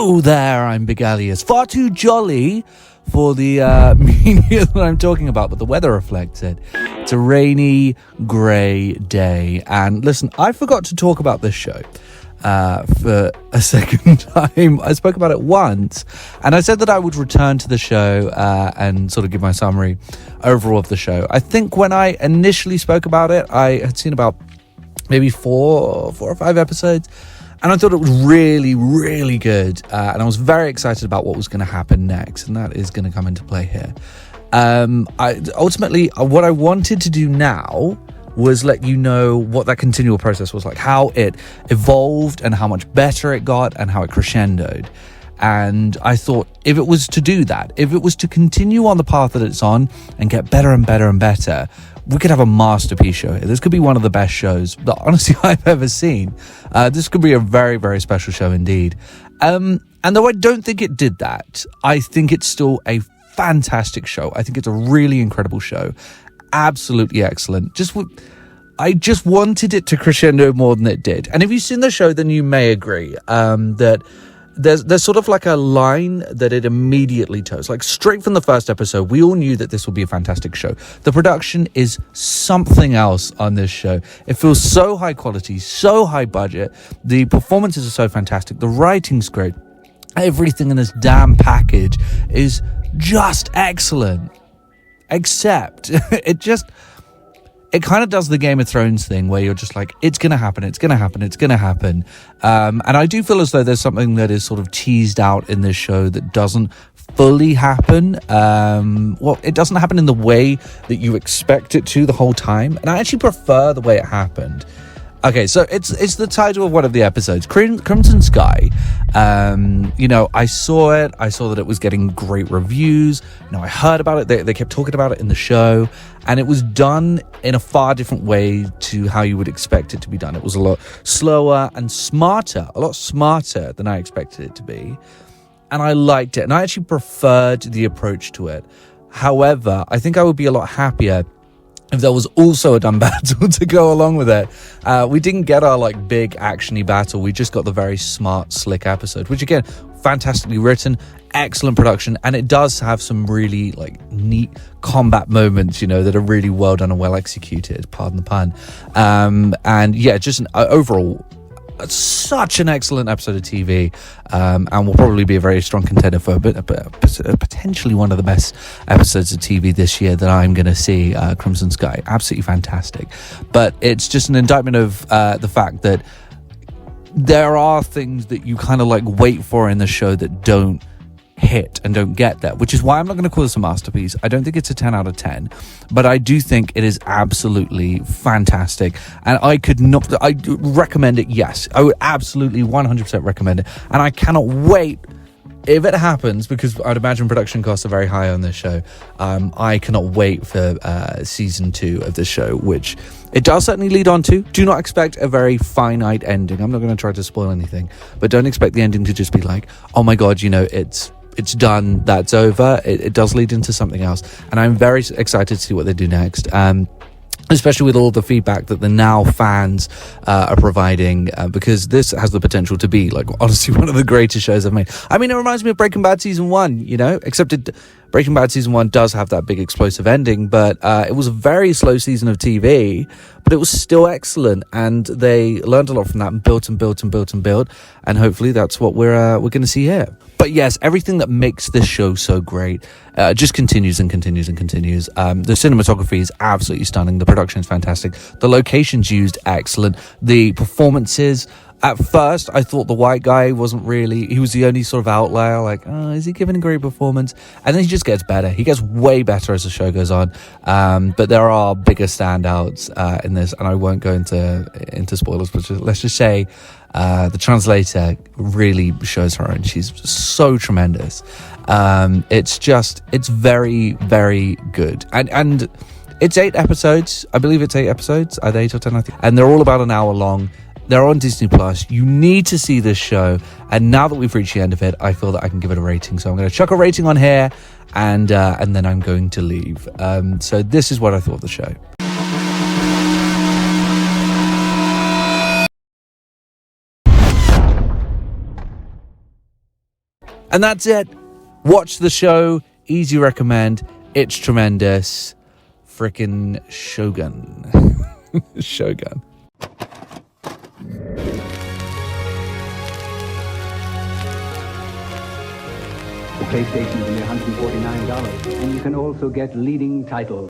Hello there, I'm Big Alias. Far too jolly for the media that I'm talking about, but the weather reflects it. It's a rainy, grey day. And listen, I forgot to talk about this show for a second time. I spoke about it once, and I said that I would return to the show and sort of give my summary overall of the show. I think when I initially spoke about it, I had seen about maybe four or five episodes, and I thought it was really, really good. And I was very excited about what was going to happen next, and that is going to come into play here. Ultimately, what I wanted to do now was let you know what that continual process was like, how it evolved and how much better it got and how it crescendoed. And I thought if it was to do that, if it was to continue on the path that it's on and get better and better and better, we could have a masterpiece show here. This could be one of the best shows that honestly I've ever seen. This could be a very, very special show indeed. And though I don't think it did that, I think it's still a fantastic show. I think it's a really incredible show. Absolutely excellent. I just wanted it to crescendo more than it did. And if you've seen the show, then you may agree that there's sort of like a line that it immediately toes. Like straight from the first episode, we all knew that this would be a fantastic show. The production is something else on this show. It feels so high quality, so high budget. The performances are so fantastic. The writing's great. Everything in this damn package is just excellent. Except it kind of does the Game of Thrones thing where you're just like, it's going to happen. And I do feel as though there's something that is sort of teased out in this show that doesn't fully happen. It doesn't happen in the way that you expect it to the whole time. And I actually prefer the way it happened. Okay, so it's the title of one of the episodes, Crimson Sky. I saw it. I saw that it was getting great reviews. I heard about it. They kept talking about it in the show, and it was done in a far different way to how you would expect it to be done. It was a lot slower and a lot smarter than I expected it to be, and I liked it. And I actually preferred the approach to it. However, I think I would be a lot happier if there was also a dumb battle to go along with it. We didn't get our big actiony battle. We just got the very smart, slick episode, which again, fantastically written, excellent production, and it does have some really neat combat moments, that are really well done and well executed. Pardon the pun. And yeah, just an overall, such an excellent episode of TV, and will probably be a very strong contender for potentially one of the best episodes of TV this year that I'm going to see. Crimson Sky, absolutely fantastic. But it's just an indictment of the fact that there are things that you kind of wait for in the show that don't hit and don't get there, which is why I'm not going to call this a masterpiece. I don't think it's a 10 out of 10, but I do think it is absolutely fantastic, and I recommend it. Yes, I would absolutely 100% recommend it, and I cannot wait if it happens, because I'd imagine production costs are very high on this show. I cannot wait for season 2 of this show, which it does certainly lead on to. Do not expect a very finite ending. I'm not going to try to spoil anything, but don't expect the ending to just be like, oh my god, it's done, that's over. It does lead into something else, and I'm very excited to see what they do next, especially with all the feedback that the Now fans are providing, because this has the potential to be honestly one of the greatest shows I've made. I mean, it reminds me of Breaking Bad season 1, except Breaking Bad season 1 does have that big explosive ending, but it was a very slow season of TV, but it was still excellent, and they learned a lot from that and built, and hopefully that's what we're going to see here. But yes, everything that makes this show so great just continues and continues and continues. The cinematography is absolutely stunning. The production is fantastic. The locations used, excellent. The performances, at first, I thought the white guy wasn't really... He was the only sort of outlier, is he giving a great performance? And then he just gets better. He gets way better as the show goes on. But there are bigger standouts in this, and I won't go into spoilers, but let's just say the translator really shows her own. She's so tremendous. It's very, very good. And it's 8 episodes. I believe it's 8 episodes. Either 8 or 10, I think. And they're all about an hour long. They're on Disney Plus. You need to see this show. And now that we've reached the end of it, I feel that I can give it a rating. So I'm going to chuck a rating on here, and then I'm going to leave. So this is what I thought of the show. And that's it. Watch the show. Easy recommend. It's tremendous. Frickin' Shogun. Shogun. The PlayStation is only $149, and you can also get leading titles.